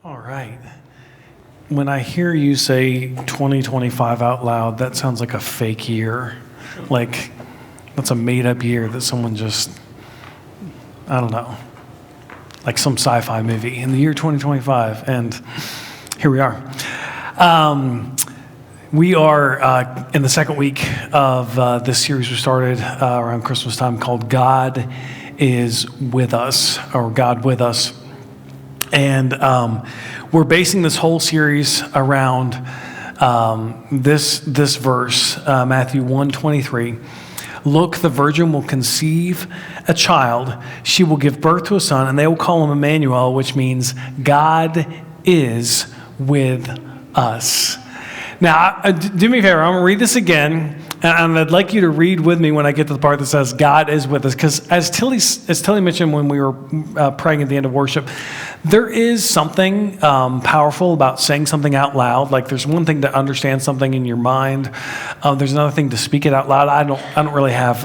All right. When I hear you say 2025 out loud, that sounds like a fake year. Like, that's a made-up year that someone just, I don't know, like some sci-fi movie in the year 2025. And here we are. We are in the second week of this series we started around Christmas time called God is With Us, or God With Us. And we're basing this whole series around this verse, Matthew 1:23. Look, the virgin will conceive a child. She will give birth to a son, and they will call him Emmanuel, which means God is with us. Now, do me a favor. I'm going to read this again, and I'd like you to read with me when I get to the part that says God is with us. Because as Tilly mentioned when we were praying at the end of worship, there is something powerful about saying something out loud. Like, there's one thing to understand something in your mind. There's another thing to speak it out loud. I don't really have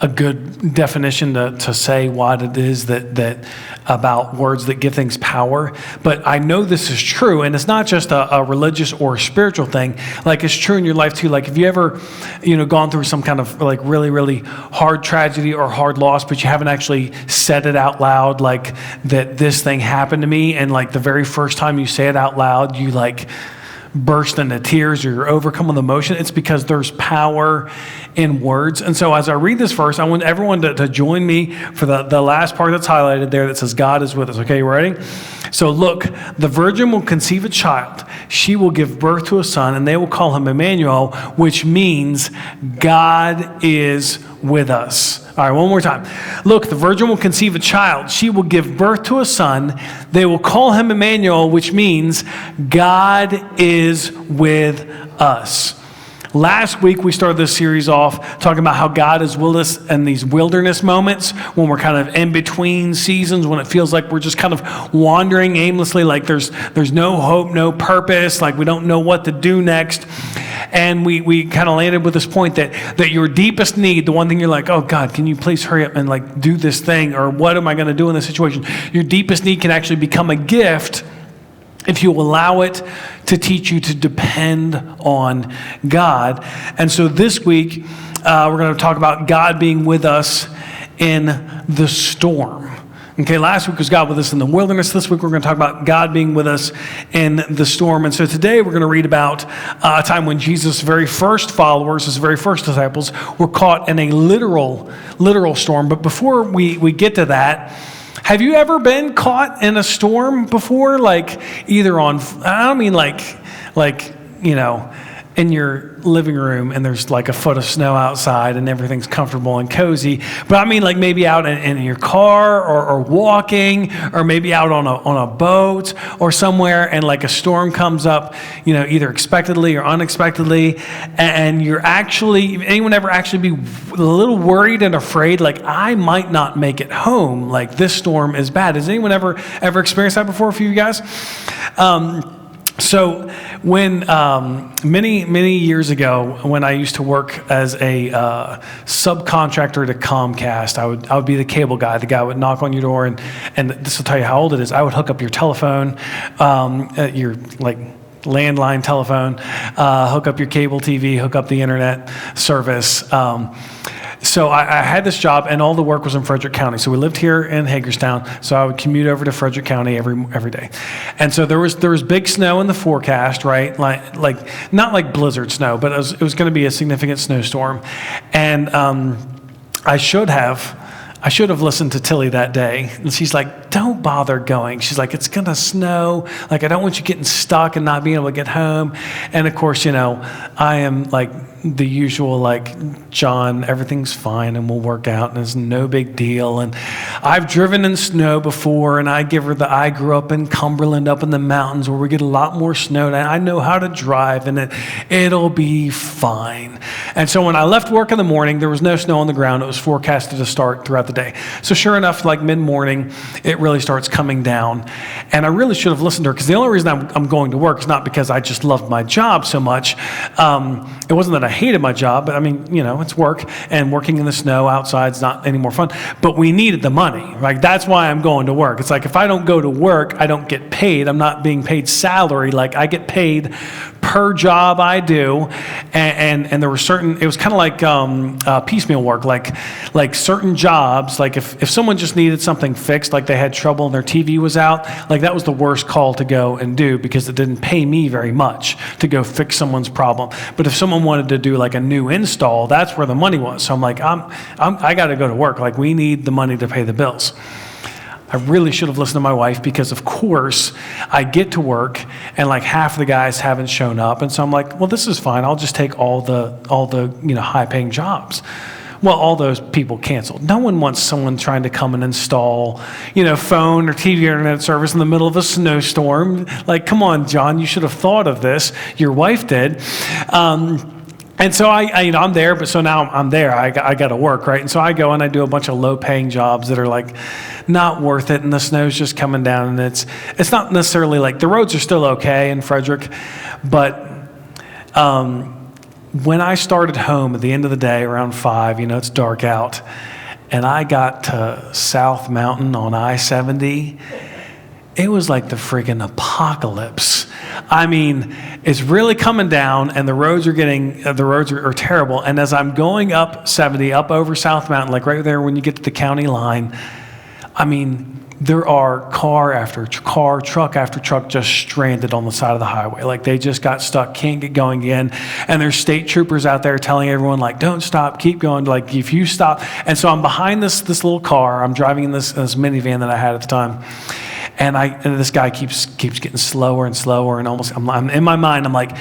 a good definition to say what it is that about words that give things power. But I know this is true, and it's not just a religious or a spiritual thing. Like, it's true in your life too. Like, if you ever, gone through some kind of like really, really hard tragedy or hard loss, but you haven't actually said it out loud, like that this thing happened to me, and like the very first time you say it out loud, you like burst into tears or you're overcome with emotion. It's because there's power in words. And so as I read this verse, I want everyone to join me for the last part that's highlighted there that says God is with us. Okay, you ready? So look, the virgin will conceive a child. She will give birth to a son, and they will call him Emmanuel, which means God is with us. All right, one more time. Look, the virgin will conceive a child. She will give birth to a son. They will call him Emmanuel, which means God is with us. Last week, we started this series off talking about how God is with us in these wilderness moments when we're kind of in between seasons, when it feels like we're just kind of wandering aimlessly, like there's no hope, no purpose, like we don't know what to do next. And we kind of landed with this point that your deepest need, the one thing you're like, oh God, can you please hurry up and like do this thing? Or what am I going to do in this situation? Your deepest need can actually become a gift if you allow it to teach you to depend on God. And so this week, we're going to talk about God being with us in the storm. Okay, last week was God with us in the wilderness. This week we're going to talk about God being with us in the storm. And so today we're going to read about a time when Jesus' very first followers, his very first disciples, were caught in a literal storm. But before we get to that, have you ever been caught in a storm before? Like either I don't mean like in your living room and there's like a foot of snow outside and everything's comfortable and cozy. But I mean like maybe out in your car or walking, or maybe out on a boat or somewhere, and like a storm comes up, either expectedly or unexpectedly, and anyone ever actually be a little worried and afraid, like I might not make it home, like this storm is bad. Has anyone ever experienced that before for you guys? So when many years ago, when I used to work as a subcontractor to Comcast, I would be the cable guy. The guy would knock on your door, and this will tell you how old it is. I would hook up your telephone, your like landline telephone, hook up your cable TV, hook up the internet service. So I had this job, and all the work was in Frederick County. So we lived here in Hagerstown, so I would commute over to Frederick County every day. And so there was big snow in the forecast, right? Like not like blizzard snow, but it was going to be a significant snowstorm. And I should have listened to Tilly that day. And she's like, don't bother going. She's like, it's going to snow. Like, I don't want you getting stuck and not being able to get home. And of course, I am like the usual, like, John, everything's fine and we'll work out and it's no big deal. And I've driven in snow before, and I grew up in Cumberland up in the mountains where we get a lot more snow, and I know how to drive, and it'll be fine. And so when I left work in the morning, there was no snow on the ground. It was forecasted to start throughout the day. So sure enough, like mid-morning, it really starts coming down. And I really should have listened to her, because the only reason I'm going to work is not because I just loved my job so much. It wasn't that I hated my job, but I mean, it's work, and working in the snow outside is not any more fun. But we needed the money. Like, that's why I'm going to work. It's like, if I don't go to work, I don't get paid. I'm not being paid salary. Like, I get paid per job I do, and there were certain, it was kind of like piecemeal work, like certain jobs, like if someone just needed something fixed, like they had trouble and their TV was out, like that was the worst call to go and do, because it didn't pay me very much to go fix someone's problem. But if someone wanted to do like a new install, that's where the money was. So I'm like, I got to go to work. Like, we need the money to pay the bills. I really should have listened to my wife, because of course I get to work and like half the guys haven't shown up. And so I'm like, well, this is fine. I'll just take all the high paying jobs. Well, all those people canceled. No one wants someone trying to come and install, phone or TV or internet service in the middle of a snowstorm. Like, come on, John, you should have thought of this. Your wife did. And so I'm there, but so now I'm there. I got to work, right? And so I go and I do a bunch of low-paying jobs that are like not worth it, and the snow's just coming down, and it's not necessarily like, the roads are still okay in Frederick, but when I started home at the end of the day around 5, it's dark out, and I got to South Mountain on I-70, it was like the freaking apocalypse. I mean, it's really coming down, and the roads are terrible. And as I'm going up 70, up over South Mountain, like right there when you get to the county line, I mean, there are car after car, truck after truck just stranded on the side of the highway. Like, they just got stuck, can't get going again. And there's state troopers out there telling everyone, like, don't stop, keep going. Like, if you stop. And so I'm behind this little car. I'm driving in this minivan that I had at the time. And this guy keeps getting slower and slower, and almost, I'm in my mind, I'm like,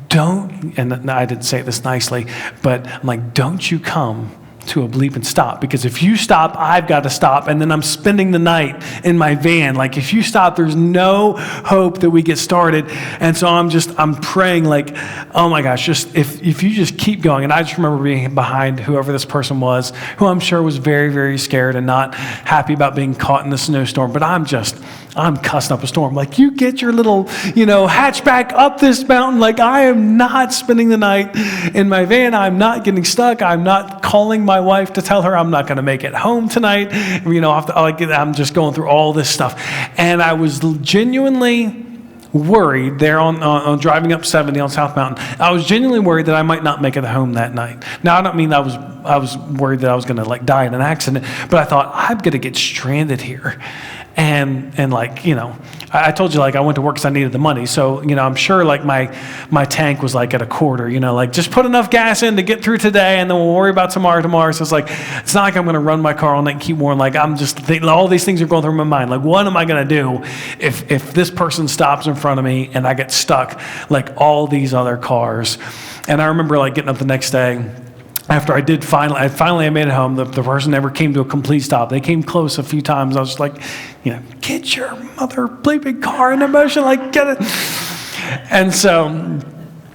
don't, and I didn't say this nicely, but I'm like, don't you come to a bleep and stop, because if you stop, I've got to stop, and then I'm spending the night in my van. Like, if you stop, there's no hope that we get started. And so I'm praying, like, oh my gosh, just if you just keep going. And I just remember being behind whoever this person was, who I'm sure was very, very scared and not happy about being caught in the snowstorm. But I'm cussing up a storm. Like, you get your little, hatchback up this mountain. Like, I am not spending the night in my van. I'm not getting stuck. I'm not calling my wife to tell her I'm not going to make it home tonight. I'm just going through all this stuff. And I was genuinely worried there on driving up 70 on South Mountain. I was genuinely worried that I might not make it home that night. Now, I don't mean I was worried that I was going to like die in an accident, but I thought, I'm going to get stranded here. And like, I told you, like, I went to work because I needed the money. So, I'm sure like my tank was like at a quarter, like, just put enough gas in to get through today, and then we'll worry about tomorrow. So it's like, it's not like I'm going to run my car all night and keep warm. Like, I'm just all these things are going through my mind. Like, what am I going to do if this person stops in front of me and I get stuck like all these other cars? And I remember like getting up the next day, after I made it home. The person never came to a complete stop. They came close a few times. I was like, get your mother bleeping car into motion, like, get it. And so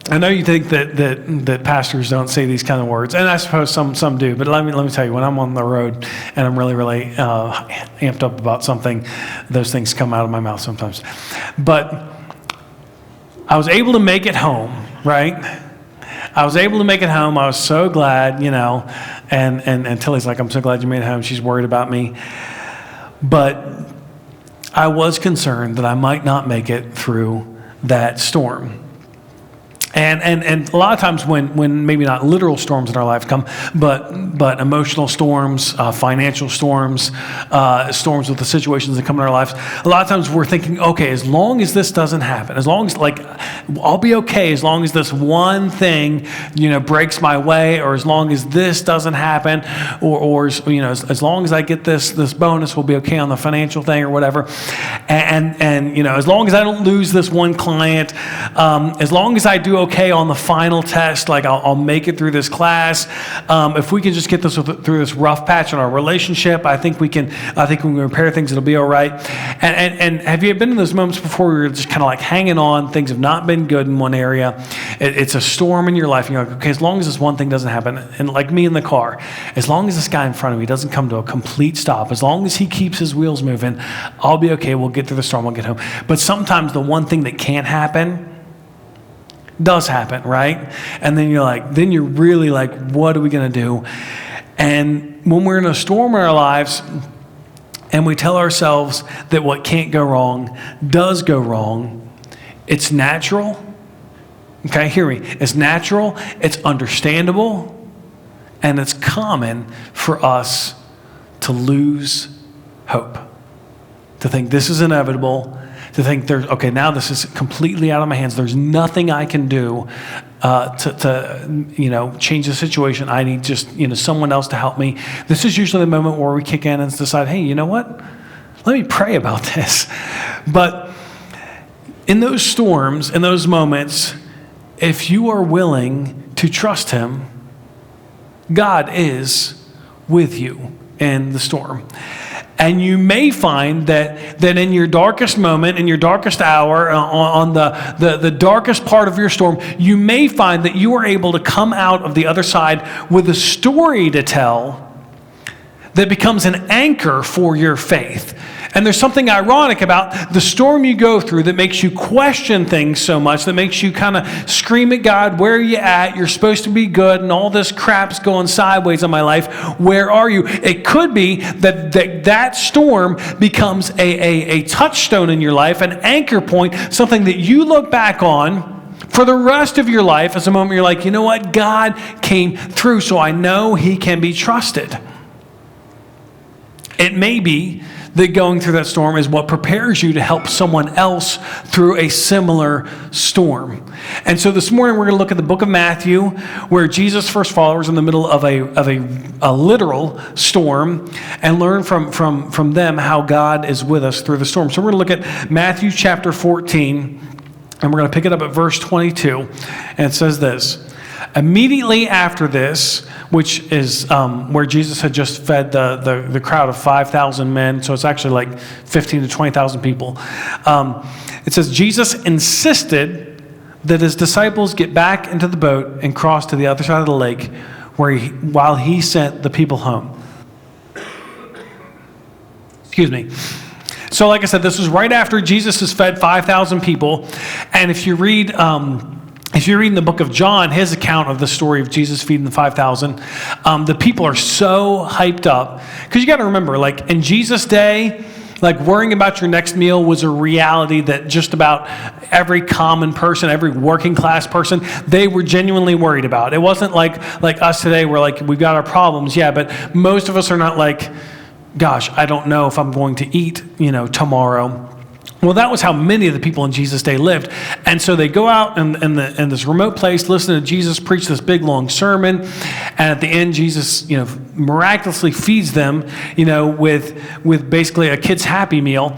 I know you think that pastors don't say these kind of words, and I suppose some do. But let me tell you, when I'm on the road and I'm really, really amped up about something, those things come out of my mouth sometimes. But I was able to make it home, right? I was able to make it home. I was so glad, and Tilly's like, I'm so glad you made it home. She's worried about me. But I was concerned that I might not make it through that storm. And a lot of times when maybe not literal storms in our life come, but emotional storms, financial storms, storms with the situations that come in our lives, a lot of times we're thinking, okay, as long as this doesn't happen, as long as, like, I'll be okay as long as this one thing, breaks my way, or as long as this doesn't happen, or as long as I get this bonus, we'll be okay on the financial thing or whatever. And as long as I don't lose this one client, as long as I do okay on the final test, like I'll make it through this class. If we can just get through this rough patch in our relationship, I think we can repair things. It'll be all right. And have you been in those moments before where you're just kind of like hanging on? Things have not been good in one area, It's a storm in your life, and you're like, okay, as long as this one thing doesn't happen, and like me in the car, as long as this guy in front of me doesn't come to a complete stop, as long as he keeps his wheels moving, I'll be okay. We'll get through the storm. We'll get home. But sometimes the one thing that can't happen does happen, right? And then you're really like, what are we going to do? And when we're in a storm in our lives, and we tell ourselves that what can't go wrong does go wrong, it's natural. Okay, hear me. It's natural, it's understandable, and it's common for us to lose hope. To think this is inevitable, to think now this is completely out of my hands. There's nothing I can do to change the situation. I need just someone else to help me. This is usually the moment where we kick in and decide, hey, you know what? Let me pray about this. But in those storms, in those moments, if you are willing to trust Him, God is with you in the storm. And you may find that in your darkest moment, in your darkest hour, on the darkest part of your storm, you may find that you are able to come out of the other side with a story to tell that becomes an anchor for your faith. And there's something ironic about the storm you go through that makes you question things so much, that makes you kind of scream at God, where are you at? You're supposed to be good, and all this crap's going sideways in my life. Where are you? It could be that storm becomes a touchstone in your life, an anchor point, something that you look back on for the rest of your life as a moment you're like, you know what? God came through, so I know He can be trusted. It may be that going through that storm is what prepares you to help someone else through a similar storm. And so this morning we're going to look at the book of Matthew, where Jesus' first followers in the middle of a literal storm, and learn from them how God is with us through the storm. So we're going to look at Matthew chapter 14, and we're going to pick it up at verse 22, and it says this. Immediately after this, which is where Jesus had just fed the crowd of 5,000 men, so it's actually like 15 to 20,000 people. It says, Jesus insisted that His disciples get back into the boat and cross to the other side of the lake while He sent the people home. Excuse me. So like I said, this was right after Jesus has fed 5,000 people. And if you read in the book of John, his account of the story of Jesus feeding the 5,000, the people are so hyped up. Because you got to remember, like in Jesus' day, like worrying about your next meal was a reality that just about every common person, every working class person, they were genuinely worried about. It wasn't like us today where like we've got our problems, yeah, but most of us are not like, gosh, I don't know if I'm going to eat, tomorrow. Well, that was how many of the people in Jesus' day lived. And so they go out in this remote place, listen to Jesus preach this big, long sermon. And at the end, Jesus, miraculously feeds them, with basically a kid's Happy Meal.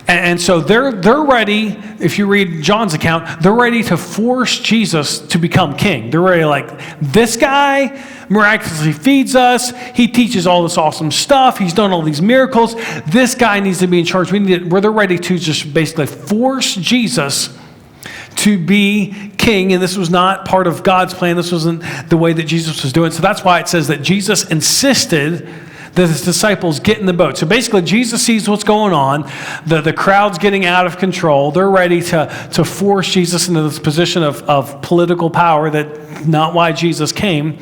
And so they're ready, if you read John's account, they're ready to force Jesus to become king. They're ready like, this guy miraculously feeds us. He teaches all this awesome stuff. He's done all these miracles. This guy needs to be in charge. They're ready to just basically force Jesus to be king, and this was not part of God's plan. This wasn't the way that Jesus was doing. So that's why it says that Jesus insisted that His disciples get in the boat. So basically, Jesus sees what's going on. The crowd's getting out of control. They're ready to force Jesus into this position of political power that not why Jesus came.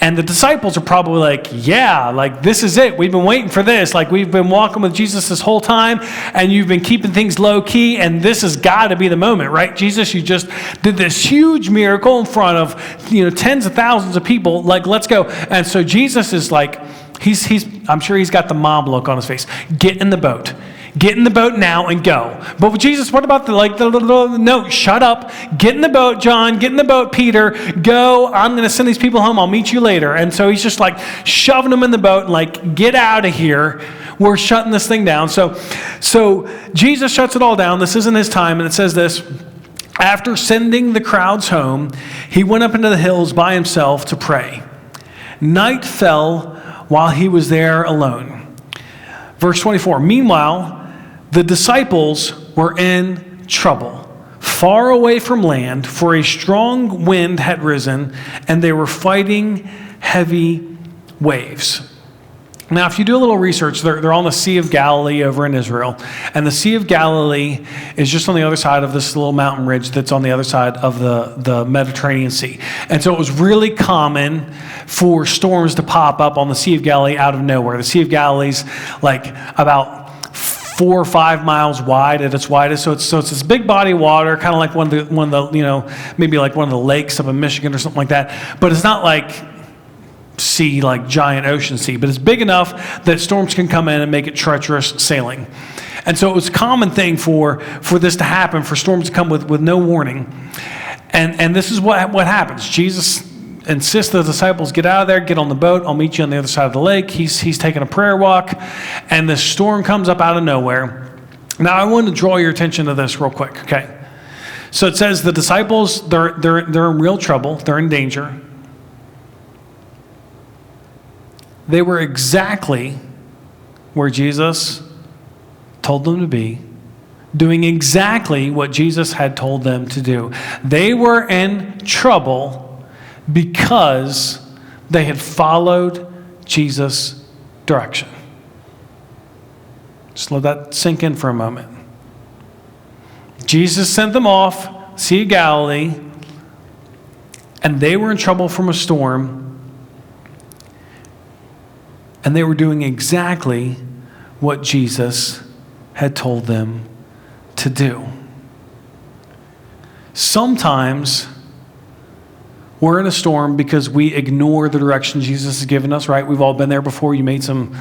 And the disciples are probably like, yeah, like this is it. We've been waiting for this. Like we've been walking with Jesus this whole time, and you've been keeping things low key, and this has got to be the moment, right? Jesus, you just did this huge miracle in front of, tens of thousands of people. Like, let's go. And so Jesus is like, I'm sure he's got the mom look on his face. Get in the boat. Get in the boat now and go. But with Jesus, what about no, shut up. Get in the boat, John. Get in the boat, Peter. Go. I'm going to send these people home. I'll meet you later. And so he's just like shoving them in the boat and like, get out of here. We're shutting this thing down. So Jesus shuts it all down. This isn't his time. And it says this. After sending the crowds home, he went up into the hills by himself to pray. Night fell while he was there alone. Verse 24, meanwhile, the disciples were in trouble, far away from land, for a strong wind had risen, and they were fighting heavy waves. Now, if you do a little research, they're on the Sea of Galilee over in Israel. And the Sea of Galilee is just on the other side of this little mountain ridge that's on the other side of the Mediterranean Sea. And so it was really common for storms to pop up on the Sea of Galilee out of nowhere. The Sea of Galilee's like about 4 or 5 miles wide at its widest. So it's this big body of water, kind of like one of the maybe like one of the lakes up in Michigan or something like that. But it's not like sea, like giant ocean sea, but it's big enough that storms can come in and make it treacherous sailing. And so it was a common thing for this to happen, for storms to come with no warning. And this is what happens. Jesus insists the disciples get out of there, get on the boat, I'll meet you on the other side of the lake. He's taking a prayer walk, and the storm comes up out of nowhere. Now I want to draw your attention to this real quick, okay? So it says the disciples, they're in real trouble, they're in danger. They were exactly where Jesus told them to be, doing exactly what Jesus had told them to do. They were in trouble because they had followed Jesus' direction. Just let that sink in for a moment. Jesus sent them off, Sea of Galilee, and they were in trouble from a storm. And they were doing exactly what Jesus had told them to do. Sometimes we're in a storm because we ignore the direction Jesus has given us, right? We've all been there before. You made some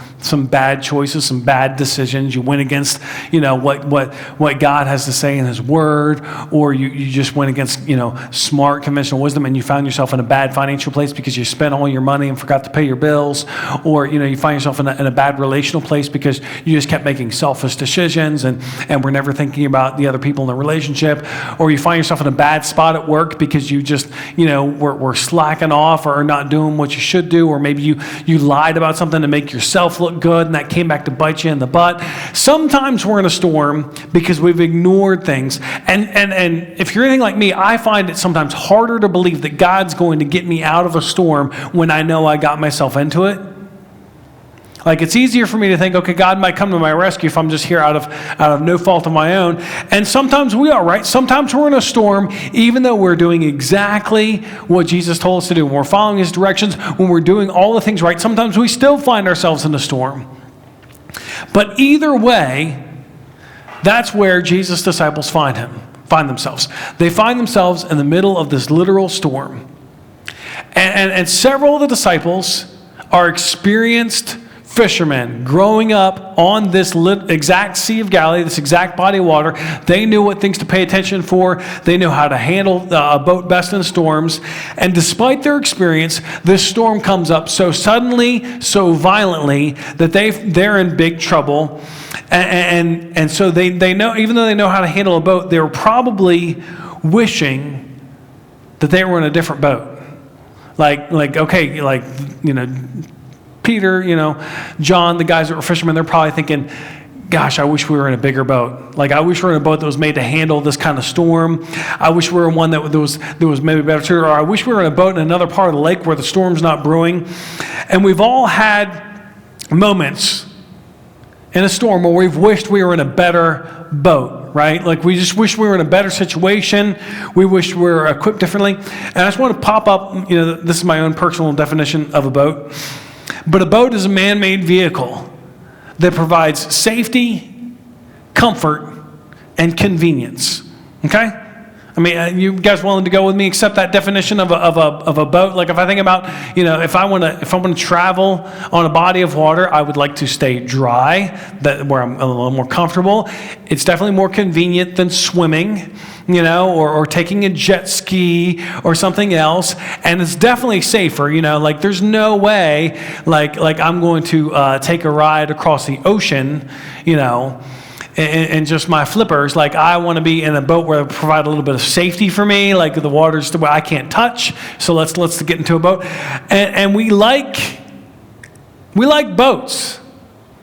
bad choices, some bad decisions. You went against, what God has to say in His Word, or you just went against, smart conventional wisdom, and you found yourself in a bad financial place because you spent all your money and forgot to pay your bills, or you find yourself in a bad relational place because you just kept making selfish decisions and were never thinking about the other people in the relationship, or you find yourself in a bad spot at work because you just, were slacking off or not doing what you should do, or maybe you lied about something to make yourself look good and that came back to bite you in the butt. Sometimes we're in a storm because we've ignored things. And if you're anything like me, I find it sometimes harder to believe that God's going to get me out of a storm when I know I got myself into it. Like, it's easier for me to think, okay, God might come to my rescue if I'm just here out of no fault of my own. And sometimes we are, right? Sometimes we're in a storm, even though we're doing exactly what Jesus told us to do. When we're following His directions, when we're doing all the things right, sometimes we still find ourselves in a storm. But either way, that's where Jesus' disciples find themselves. They find themselves in the middle of this literal storm. And several of the disciples are experienced fishermen growing up on this exact Sea of Galilee, this exact body of water. They knew what things to pay attention for. They knew how to handle a boat best in storms. And despite their experience, this storm comes up so suddenly, so violently, that they're in big trouble. And so they know, even though they know how to handle a boat, they were probably wishing that they were in a different boat. Peter, John, the guys that were fishermen, they're probably thinking, gosh, I wish we were in a bigger boat. Like, I wish we were in a boat that was made to handle this kind of storm. I wish we were in one that was maybe better too. Or I wish we were in a boat in another part of the lake where the storm's not brewing. And we've all had moments in a storm where we've wished we were in a better boat, right? Like, we just wish we were in a better situation. We wish we were equipped differently. And I just want to pop up, this is my own personal definition of a boat. But a boat is a man-made vehicle that provides safety, comfort, and convenience. Okay? I mean, you guys willing to go with me, accept that definition of a boat? Like, if I think about, if I want to travel on a body of water, I would like to stay dry, where I'm a little more comfortable. It's definitely more convenient than swimming, or taking a jet ski or something else. And it's definitely safer, like, there's no way, like I'm going to take a ride across the ocean, and just my flippers. Like, I want to be in a boat where they provide a little bit of safety for me, like the water's the way I can't touch, so let's get into a boat. And we like boats.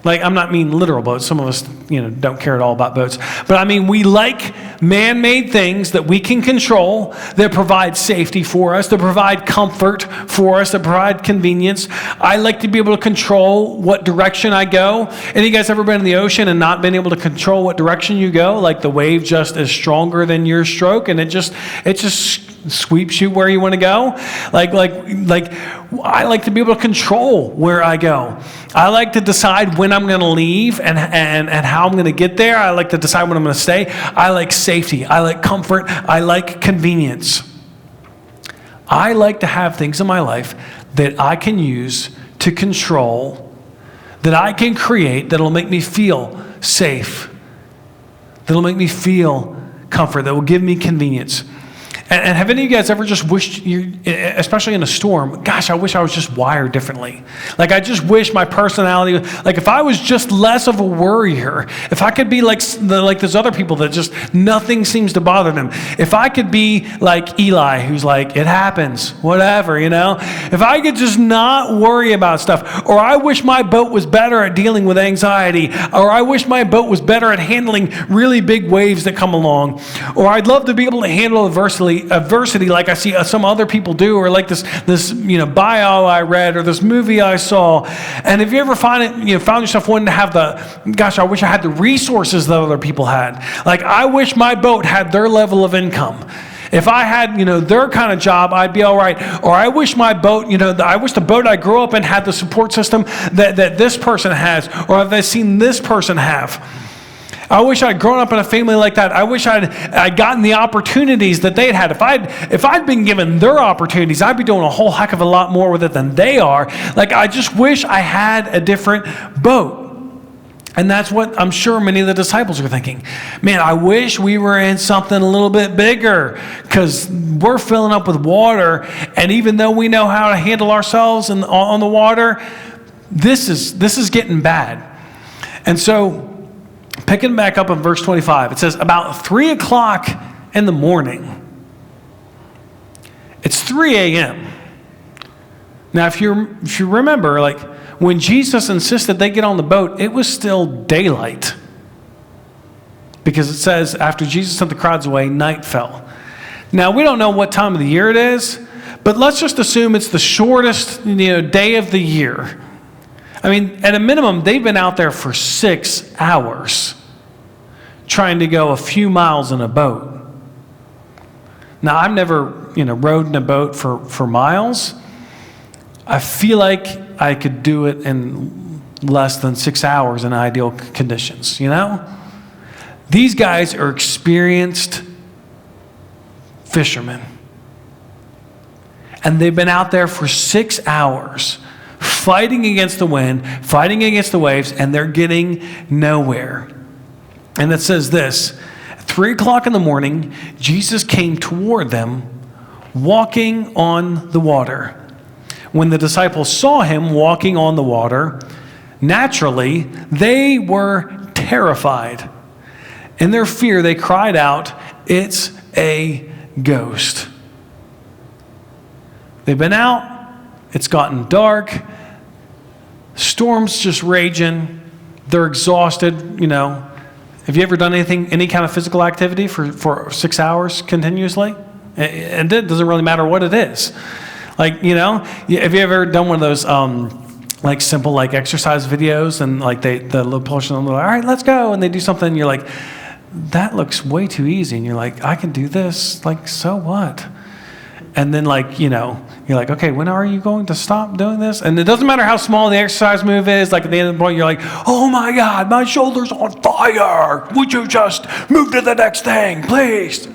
Like, I'm not mean literal boats. Some of us, don't care at all about boats. But I mean, we like man-made things that we can control, that provide safety for us, that provide comfort for us, that provide convenience. I like to be able to control what direction I go. Any of you guys ever been in the ocean and not been able to control what direction you go? Like the wave just is stronger than your stroke, and it just sweeps you where you want to go. Like I like to be able to control where I go. I like to decide when I'm going to leave and how I'm going to get there. I like to decide when I'm going to stay. I like safety. I like comfort. I like convenience. I like to have things in my life that I can use to control, that I can create, that'll make me feel safe, that'll make me feel comfort, that will give me convenience. And have any of you guys ever just wished, especially in a storm, gosh, I wish I was just wired differently. Like I just wish my personality, like if I was just less of a worrier, if I could be like those other people that just nothing seems to bother them. If I could be like Eli, who's like, it happens, whatever, If I could just not worry about stuff. Or I wish my boat was better at dealing with anxiety. Or I wish my boat was better at handling really big waves that come along. Or I'd love to be able to handle adversity like I see some other people do, or like this bio I read, or this movie I saw. And if you ever found yourself wanting to have I wish I had the resources that other people had. Like I wish my boat had their level of income. If I had, their kind of job, I'd be all right. Or I wish my boat, I wish the boat I grew up in had the support system that this person has, or I've seen this person have. I wish I'd grown up in a family like that. I wish I'd gotten the opportunities that they'd had. If I'd been given their opportunities, I'd be doing a whole heck of a lot more with it than they are. Like, I just wish I had a different boat. And that's what I'm sure many of the disciples are thinking. Man, I wish we were in something a little bit bigger, because we're filling up with water. And even though we know how to handle ourselves on the water, this is getting bad. And so, picking back up in verse 25, it says, about 3 o'clock in the morning. It's 3 a.m. Now, if you remember, like when Jesus insisted they get on the boat, it was still daylight. Because it says, after Jesus sent the crowds away, night fell. Now, we don't know what time of the year it is, but let's just assume it's the shortest day of the year. I mean, at a minimum, they've been out there for 6 hours trying to go a few miles in a boat. Now, I've never, rowed in a boat for miles. I feel like I could do it in less than 6 hours in ideal conditions, These guys are experienced fishermen. And they've been out there for 6 hours fighting against the wind, fighting against the waves, and they're getting nowhere. And it says this, at 3 o'clock in the morning, Jesus came toward them, walking on the water. When the disciples saw him walking on the water, naturally, they were terrified. In their fear, they cried out, "It's a ghost." They've been out, it's gotten dark, storm's just raging, they're exhausted, Have you ever done any kind of physical activity for 6 hours continuously? And it doesn't really matter what it is. Like, have you ever done one of those simple exercise videos, and the little portion of them, all right, let's go, and they do something, and you're like, that looks way too easy, and you're like, I can do this, so what? And then you're like, okay, when are you going to stop doing this? And it doesn't matter how small the exercise move is. Like at the end of the point, you're like, oh my God, my shoulder's on fire. Would you just move to the next thing, please?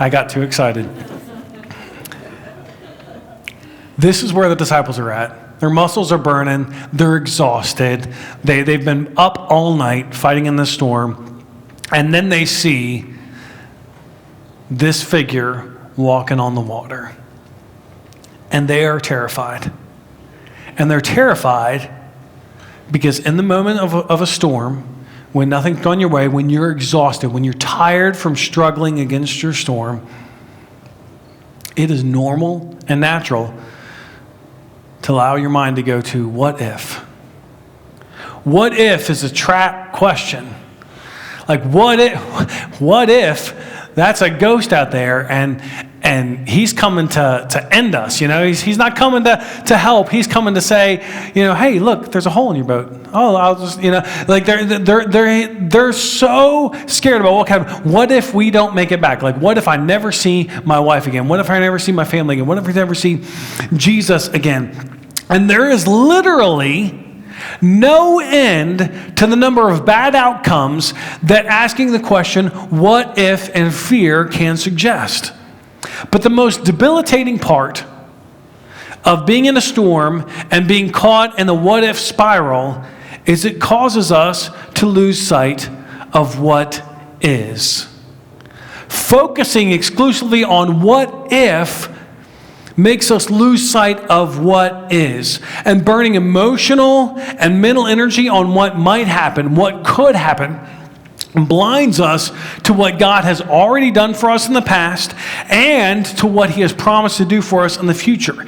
I got too excited. This is where the disciples are at. Their muscles are burning. They're exhausted. They've been up all night fighting in the storm. And then they see this figure walking on the water. And they are terrified. And they're terrified because in the moment of a storm, when nothing's gone your way, when you're exhausted, when you're tired from struggling against your storm, it is normal and natural to allow your mind to go to what if? What if is a trap question. Like, what if that's a ghost out there and he's coming to end us, you know? He's not coming to help. He's coming to say, you know, hey, look, there's a hole in your boat. Oh, I'll just, you know, like they're so scared about what happened. What if we don't make it back? Like, what if I never see my wife again? What if I never see my family again? What if I never see Jesus again? And there is literally no end to the number of bad outcomes that asking the question, what if, and fear can suggest. But the most debilitating part of being in a storm and being caught in the what if spiral is it causes us to lose sight of what is. Focusing exclusively on what if makes us lose sight of what is. And burning emotional and mental energy on what might happen, what could happen, blinds us to what God has already done for us in the past and to what he has promised to do for us in the future.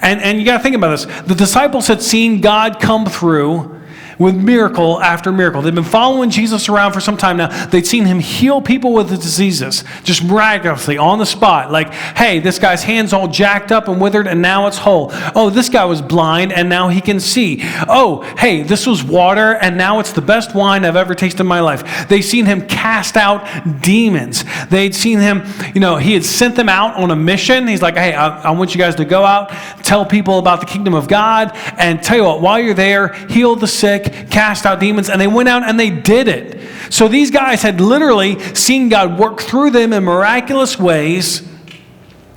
And you got to think about this. The disciples had seen God come through with miracle after miracle. They've been following Jesus around for some time now. They'd seen him heal people with diseases, just miraculously, on the spot. Like, hey, this guy's hand's all jacked up and withered, and now it's whole. Oh, this guy was blind, and now he can see. Oh, hey, this was water, and now it's the best wine I've ever tasted in my life. They'd seen him cast out demons. They'd seen him, you know, he had sent them out on a mission. He's like, hey, I want you guys to go out, tell people about the kingdom of God, and tell you what, while you're there, heal the sick, cast out demons, and they went out and they did it. So these guys had literally seen God work through them in miraculous ways,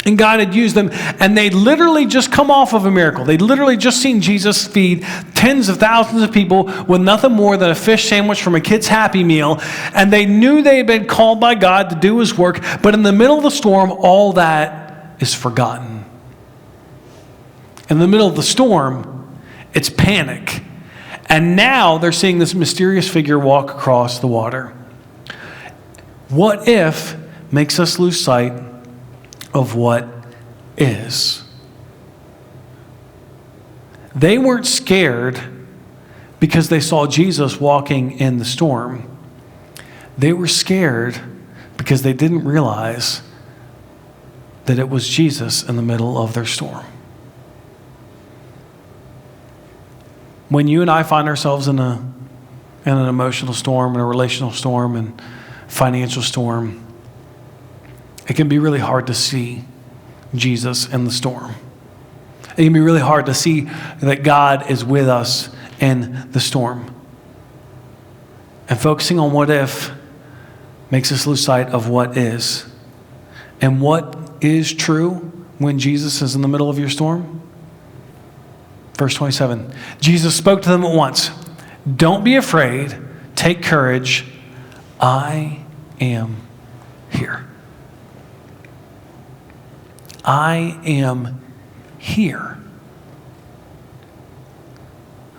and God had used them, and they'd literally just come off of a miracle. They'd literally just seen Jesus feed tens of thousands of people with nothing more than a fish sandwich from a kid's Happy Meal, and they knew they had been called by God to do his work, but in the middle of the storm, all that is forgotten. In the middle of the storm, it's panic. And now they're seeing this mysterious figure walk across the water. What if makes us lose sight of what is. They weren't scared because they saw Jesus walking in the storm. They were scared because they didn't realize that it was Jesus in the middle of their storm. When you and I find ourselves in an emotional storm, in a relational storm, and financial storm, it can be really hard to see Jesus in the storm. It can be really hard to see that God is with us in the storm. And focusing on what if makes us lose sight of what is. And what is true when Jesus is in the middle of your storm? Verse 27, Jesus spoke to them at once. Don't be afraid. Take courage. I am here. I am here.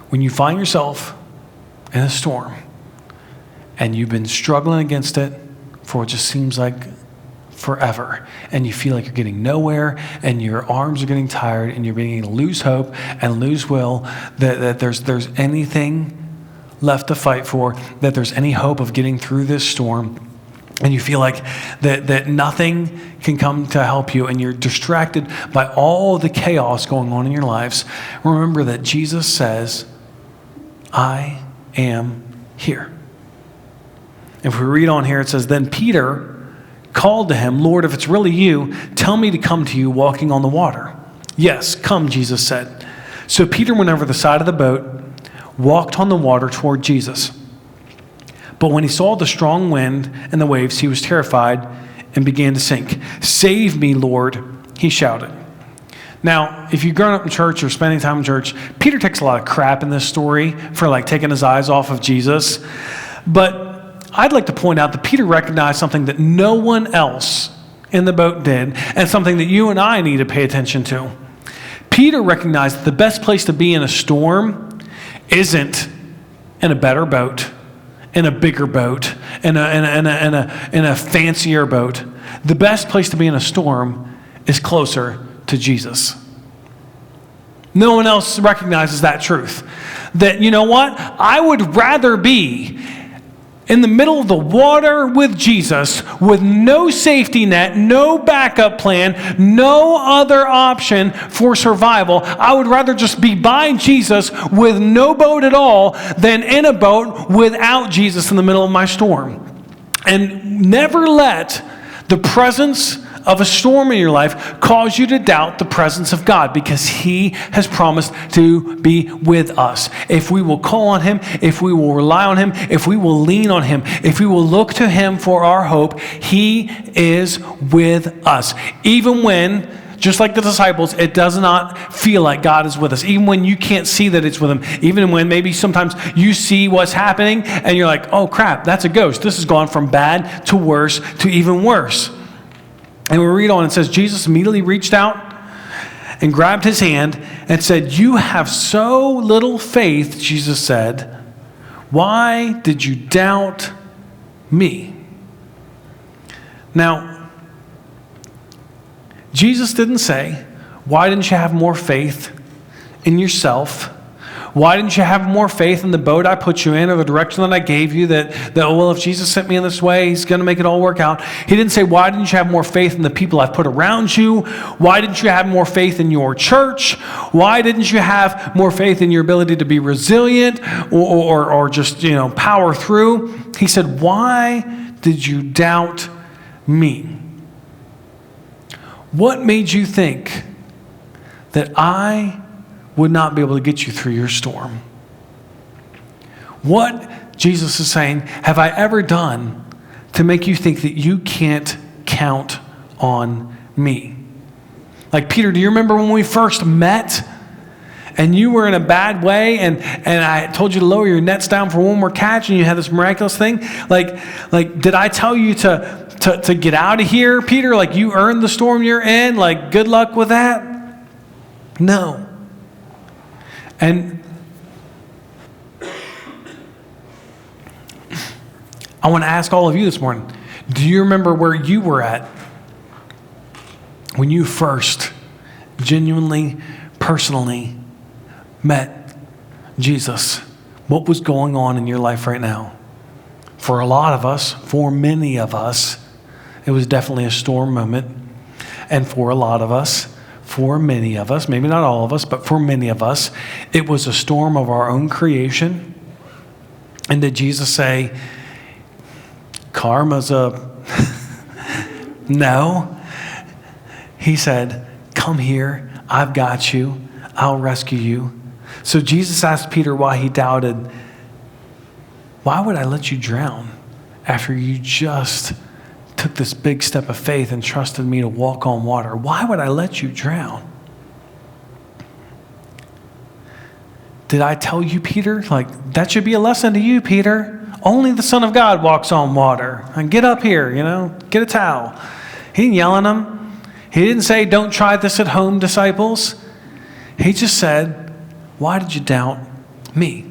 When you find yourself in a storm and you've been struggling against it for what just seems like forever, and you feel like you're getting nowhere, and your arms are getting tired, and you're beginning to lose hope and lose will, that there's anything left to fight for, that there's any hope of getting through this storm, and you feel like that nothing can come to help you, and you're distracted by all the chaos going on in your lives, remember that Jesus says, I am here. If we read on here, it says, then Peter called to him, Lord, if it's really you, tell me to come to you walking on the water. Yes, come, Jesus said. So Peter went over the side of the boat, walked on the water toward Jesus. But when he saw the strong wind and the waves, he was terrified and began to sink. Save me, Lord, he shouted. Now, if you've grown up in church or spending time in church, Peter takes a lot of crap in this story for like taking his eyes off of Jesus. But I'd like to point out that Peter recognized something that no one else in the boat did, and something that you and I need to pay attention to. Peter recognized that the best place to be in a storm isn't in a better boat, in a bigger boat, in a fancier boat. The best place to be in a storm is closer to Jesus. No one else recognizes that truth. that, you know what? I would rather be in the middle of the water with Jesus with no safety net, no backup plan, no other option for survival. I would rather just be by Jesus with no boat at all than in a boat without Jesus in the middle of my storm. And never let the presence of a storm in your life cause you to doubt the presence of God, because He has promised to be with us. If we will call on Him, if we will rely on Him, if we will lean on Him, if we will look to Him for our hope, He is with us. Even when, just like the disciples, it does not feel like God is with us. Even when you can't see that it's with Him. Even when maybe sometimes you see what's happening and you're like, oh crap, that's a ghost. This has gone from bad to worse to even worse. And we read on, it says, Jesus immediately reached out and grabbed his hand and said, "You have so little faith," Jesus said. "Why did you doubt me?" Now, Jesus didn't say, "Why didn't you have more faith in yourself? Why didn't you have more faith in the boat I put you in, or the direction that I gave you, that well, if Jesus sent me in this way, He's going to make it all work out." He didn't say, "Why didn't you have more faith in the people I've put around you? Why didn't you have more faith in your church? Why didn't you have more faith in your ability to be resilient or just, power through?" He said, "Why did you doubt me? What made you think that I would not be able to get you through your storm?" What, Jesus is saying, have I ever done to make you think that you can't count on me? Like, Peter, do you remember when we first met and you were in a bad way and I told you to lower your nets down for one more catch and you had this miraculous thing? Like, did I tell you to get out of here, Peter? Like, you earned the storm you're in? Like, good luck with that? No. And I want to ask all of you this morning, do you remember where you were at when you first genuinely, personally met Jesus? What was going on in your life right now? For a lot of us, for many of us, it was definitely a storm moment. And for a lot of us, for many of us, maybe not all of us, but for many of us, it was a storm of our own creation. And did Jesus say, karma's a... No. He said, come here, I've got you, I'll rescue you. So Jesus asked Peter why he doubted. Why would I let you drown after you just took this big step of faith and trusted me to walk on water? Why would I let you drown? Did I tell you, Peter? Like, that should be a lesson to you, Peter. Only the Son of God walks on water. And get up here, get a towel. He didn't yell at them. He didn't say, don't try this at home, disciples. He just said, why did you doubt me?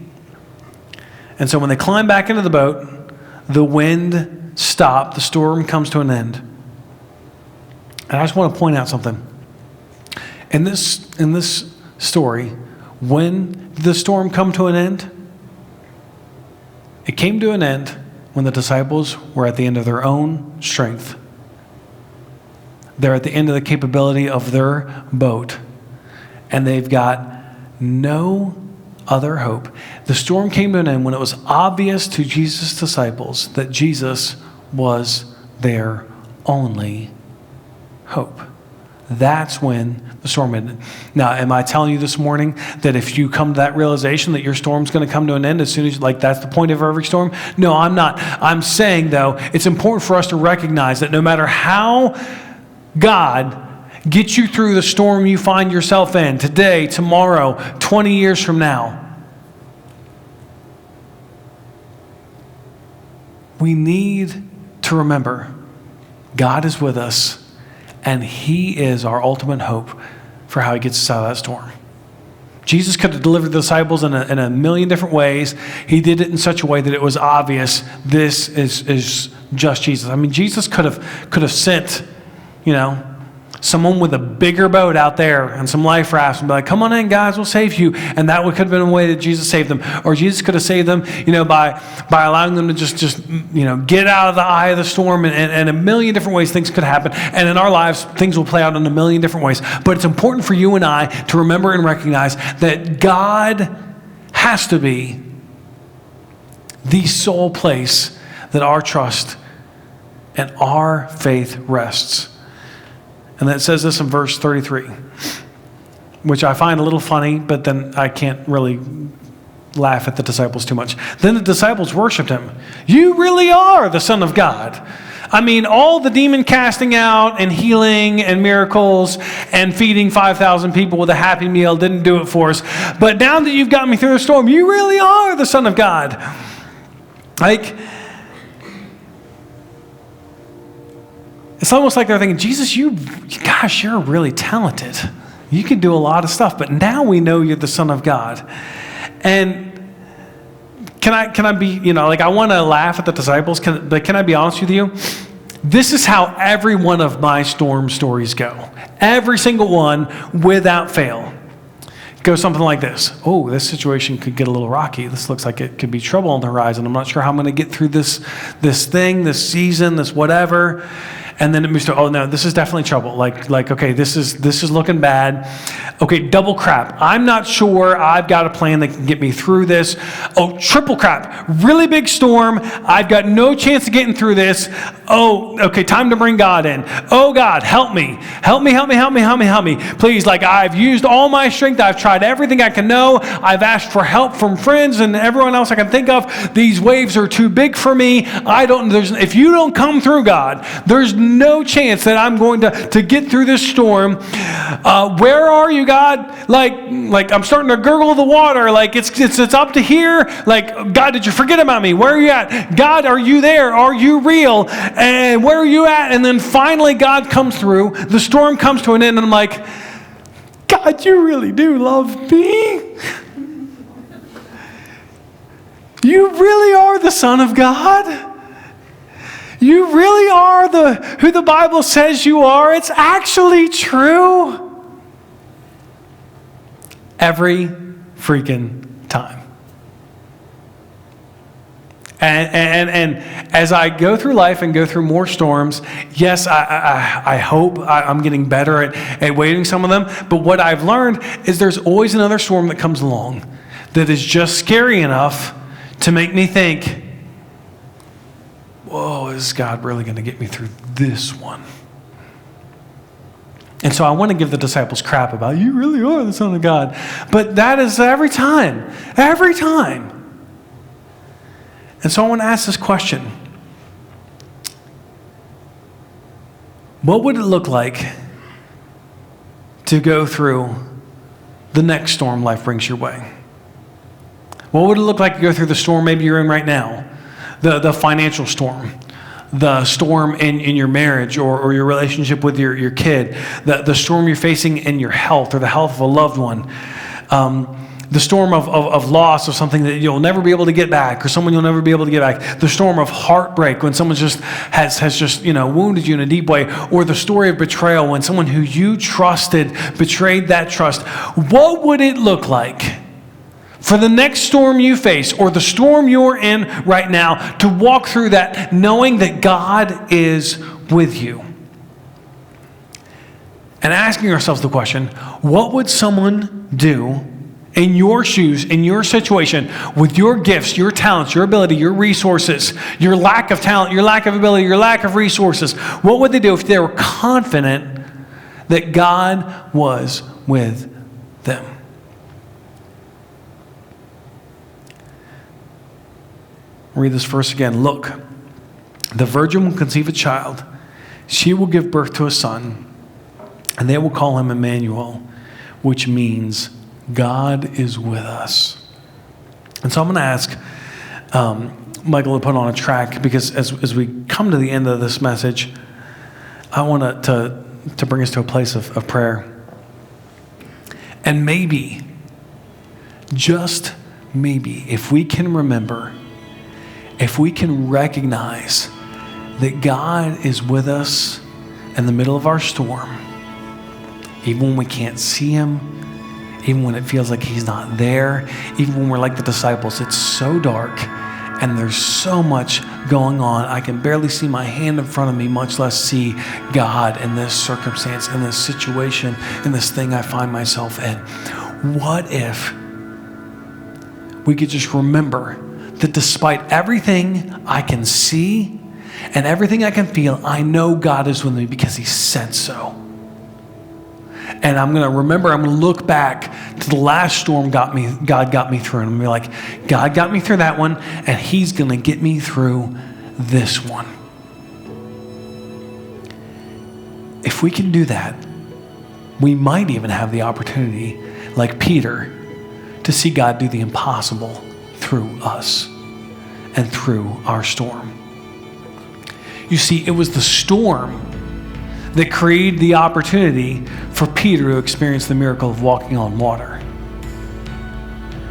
And so when they climb back into the boat, the wind stopped, the storm comes to an end. And I just want to point out something. In this story, when did the storm come to an end? It came to an end when the disciples were at the end of their own strength. They're at the end of the capability of their boat, and they've got no other hope. The storm came to an end when it was obvious to Jesus' disciples that Jesus was their only hope. That's when the storm ended. Now, am I telling you this morning that if you come to that realization that your storm's going to come to an end as soon as, that's the point of every storm? No, I'm not. I'm saying, though, it's important for us to recognize that no matter how God gets you through the storm you find yourself in today, tomorrow, 20 years from now, we need to remember God is with us, and He is our ultimate hope for how He gets us out of that storm. Jesus could have delivered the disciples in a million different ways. He did it in such a way that it was obvious this is just Jesus. I mean, Jesus could have sent, someone with a bigger boat out there and some life rafts and be like, come on in, guys, we'll save you. And that could have been a way that Jesus saved them. Or Jesus could have saved them, by allowing them to just get out of the eye of the storm, and a million different ways things could happen. And in our lives, things will play out in a million different ways. But it's important for you and I to remember and recognize that God has to be the sole place that our trust and our faith rests. And that says this in verse 33, which I find a little funny, but then I can't really laugh at the disciples too much. Then the disciples worshiped him. You really are the Son of God. I mean, all the demon casting out and healing and miracles and feeding 5,000 people with a happy meal didn't do it for us. But now that you've got me through the storm, you really are the Son of God. It's almost like they're thinking, Jesus, you're really talented. You can do a lot of stuff, but now we know you're the Son of God. And can I be, I want to laugh at the disciples, but can I be honest with you? This is how every one of my storm stories go. Every single one, without fail. Goes something like this. Oh, this situation could get a little rocky. This looks like it could be trouble on the horizon. I'm not sure how I'm going to get through this thing, this season, this whatever. And then it moves to, oh no, this is definitely trouble. Okay, this is looking bad. Okay, double crap. I'm not sure I've got a plan that can get me through this. Oh, triple crap. Really big storm. I've got no chance of getting through this. Oh, okay, time to bring God in. Oh God, help me. Help me, help me, help me, help me, help me. Please, I've used all my strength. I've tried everything I can know. I've asked for help from friends and everyone else I can think of. These waves are too big for me. If you don't come through, God, there's no chance that I'm going to get through this storm. Where are you, God? I'm starting to gurgle the water. It's up to here. God, did you forget about me? Where are you at? God, are you there? Are you real? And where are you at? And then finally God comes through. The storm comes to an end, and I'm like, God, you really do love me? You really are the Son of God? You really are who the Bible says you are? It's actually true. Every freaking time. And as I go through life and go through more storms, yes, I hope I'm getting better at wading some of them. But what I've learned is there's always another storm that comes along that is just scary enough to make me think, whoa, is God really going to get me through this one? And so I want to give the disciples crap about, you really are the Son of God. But that is every time. Every time. And so I want to ask this question. What would it look like to go through the next storm life brings your way? What would it look like to go through the storm maybe you're in right now? The financial storm, the storm in your marriage or your relationship with your kid, the storm you're facing in your health or the health of a loved one, the storm of loss of something that you'll never be able to get back or someone you'll never be able to get back, the storm of heartbreak when someone has just wounded you in a deep way, or the story of betrayal when someone who you trusted betrayed that trust. What would it look like for the next storm you face or the storm you're in right now to walk through that knowing that God is with you? And asking ourselves the question, what would someone do in your shoes, in your situation, with your gifts, your talents, your ability, your resources, your lack of talent, your lack of ability, your lack of resources? What would they do if they were confident that God was with them? Read this verse again. Look, the virgin will conceive a child. She will give birth to a son, and they will call him Emmanuel, which means God is with us. And so I'm going to ask Michael to put on a track, because as we come to the end of this message, I want to bring us to a place of prayer. And maybe, just maybe, if we can remember, if we can recognize that God is with us in the middle of our storm, even when we can't see him, even when it feels like he's not there, even when we're like the disciples, it's so dark and there's so much going on. I can barely see my hand in front of me, much less see God in this circumstance, in this situation, in this thing I find myself in. What if we could just remember that despite everything I can see and everything I can feel, I know God is with me because he said so. And I'm going to look back to the last storm God got me through. And I'm going to be like, God got me through that one, and he's going to get me through this one. If we can do that, we might even have the opportunity, like Peter, to see God do the impossible through us and through our storm. You see, it was the storm that created the opportunity for Peter to experience the miracle of walking on water.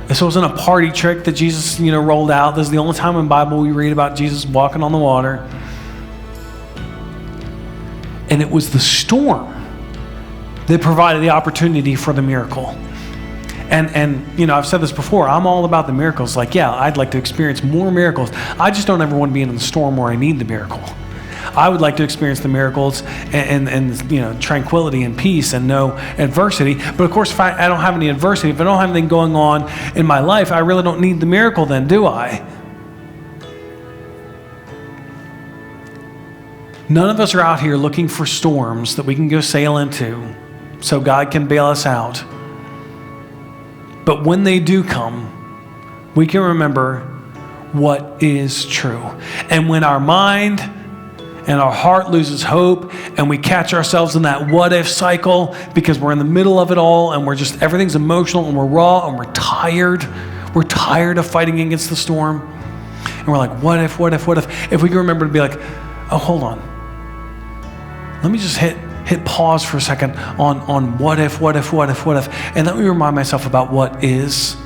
This wasn't a party trick that Jesus, rolled out. This is the only time in the Bible we read about Jesus walking on the water. And it was the storm that provided the opportunity for the miracle. And I've said this before, I'm all about the miracles. Like, yeah, I'd like to experience more miracles. I just don't ever want to be in the storm where I need the miracle. I would like to experience the miracles and tranquility and peace and no adversity. But of course, if I don't have any adversity, if I don't have anything going on in my life, I really don't need the miracle then, do I? None of us are out here looking for storms that we can go sail into so God can bail us out. But when they do come, we can remember what is true. And when our mind and our heart loses hope and we catch ourselves in that what if cycle because we're in the middle of it all and everything's emotional and we're raw and we're tired of fighting against the storm. And we're like, what if? If we can remember to be like, oh, hold on. Let me just hit pause for a second on what if, and let me remind myself about what is.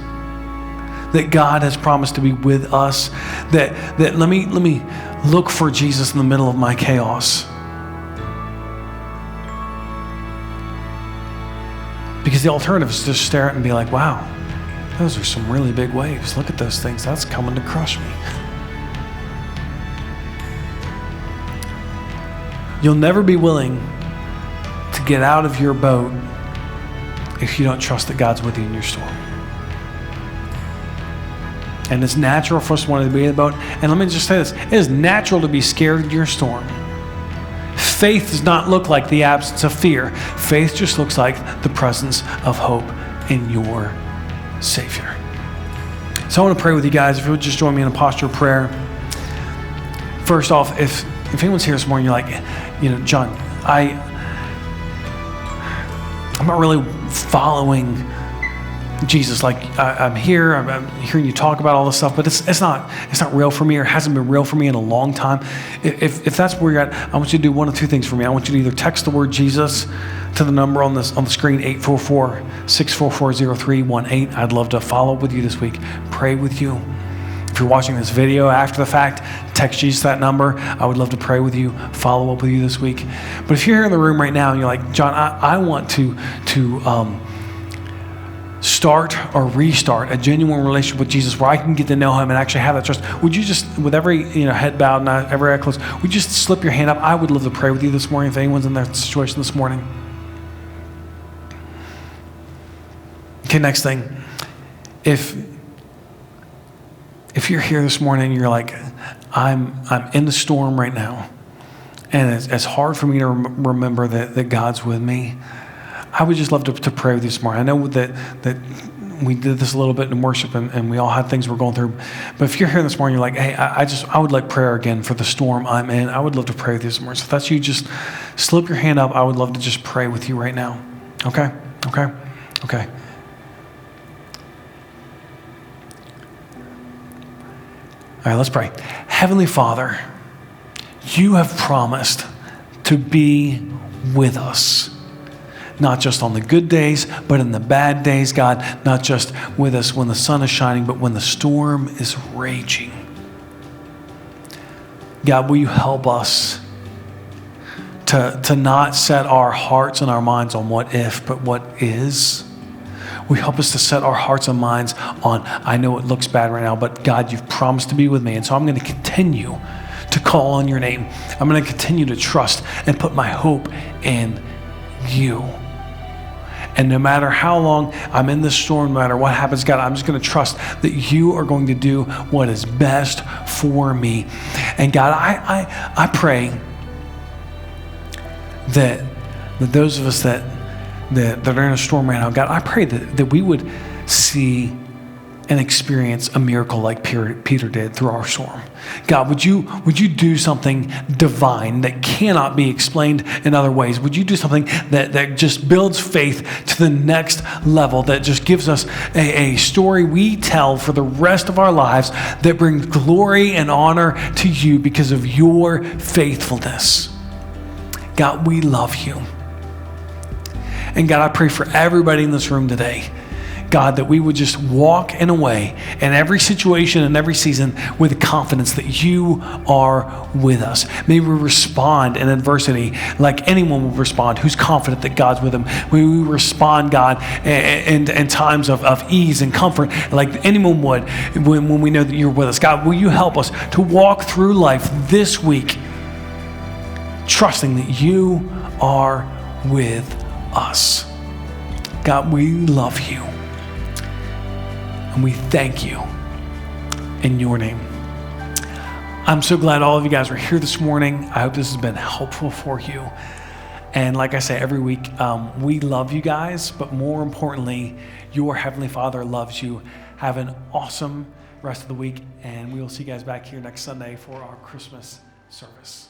That God has promised to be with us. That let me look for Jesus in the middle of my chaos. Because the alternative is just stare at it and be like, wow, those are some really big waves. Look at those things. That's coming to crush me. You'll never be willing to get out of your boat if you don't trust that God's with you in your storm. And it's natural for us to want to be in the boat. And let me just say this. It is natural to be scared in your storm. Faith does not look like the absence of fear. Faith just looks like the presence of hope in your Savior. So I want to pray with you guys. If you would just join me in a posture of prayer. First off, if anyone's here this morning, you're like, John, I'm not really following Jesus. Like I'm here, I'm hearing you talk about all this stuff, but it's not real for me, or hasn't been real for me in a long time. If that's where you're at, I want you to do one of two things for me. I want you to either text the word Jesus to the number on the screen, 844-644-0318. I'd love to follow up with you this week, pray with you. If you're watching this video after the fact, text Jesus that number. I would love to pray with you, follow up with you this week. But if you're here in the room right now and you're like, John, I want to start or restart a genuine relationship with Jesus where I can get to know him and actually have that trust, would you just, with every head bowed and every eye closed, would you just slip your hand up? I would love to pray with you this morning if anyone's in that situation this morning. Okay, next thing. If you're here this morning and you're like, I'm in the storm right now, and it's hard for me to remember that God's with me, I would just love to pray with you this morning. I know that we did this a little bit in worship and we all had things we're going through. But if you're here this morning, you're like, hey, I would like prayer again for the storm I'm in. I would love to pray with you this morning. So if that's you, just slip your hand up. I would love to just pray with you right now. Okay? All right, let's pray. Heavenly Father, you have promised to be with us. Not just on the good days, but in the bad days, God. Not just with us when the sun is shining, but when the storm is raging. God, will you help us to not set our hearts and our minds on what if, but what is. Will you help us to set our hearts and minds on, I know it looks bad right now, but God, you've promised to be with me. And so I'm going to continue to call on your name. I'm going to continue to trust and put my hope in you. And no matter how long I'm in this storm, no matter what happens, God, I'm just going to trust that you are going to do what is best for me. And God, I pray that those of us that are in a storm right now, God, I pray that we would see and experience a miracle like Peter did through our storm. God, would you do something divine that cannot be explained in other ways? Would you do something that just builds faith to the next level, that just gives us a story we tell for the rest of our lives that brings glory and honor to you because of your faithfulness? God, we love you. And God, I pray for everybody in this room today, God, that we would just walk in a way in every situation and every season with the confidence that you are with us. May we respond in adversity like anyone would respond who's confident that God's with them. May we respond, God, in times of ease and comfort like anyone would when we know that you're with us. God, will you help us to walk through life this week trusting that you are with us. God, we love you. And we thank you in your name. I'm so glad all of you guys are here this morning. I hope this has been helpful for you. And like I say every week, we love you guys, but more importantly, your Heavenly Father loves you. Have an awesome rest of the week, and we will see you guys back here next Sunday for our Christmas service.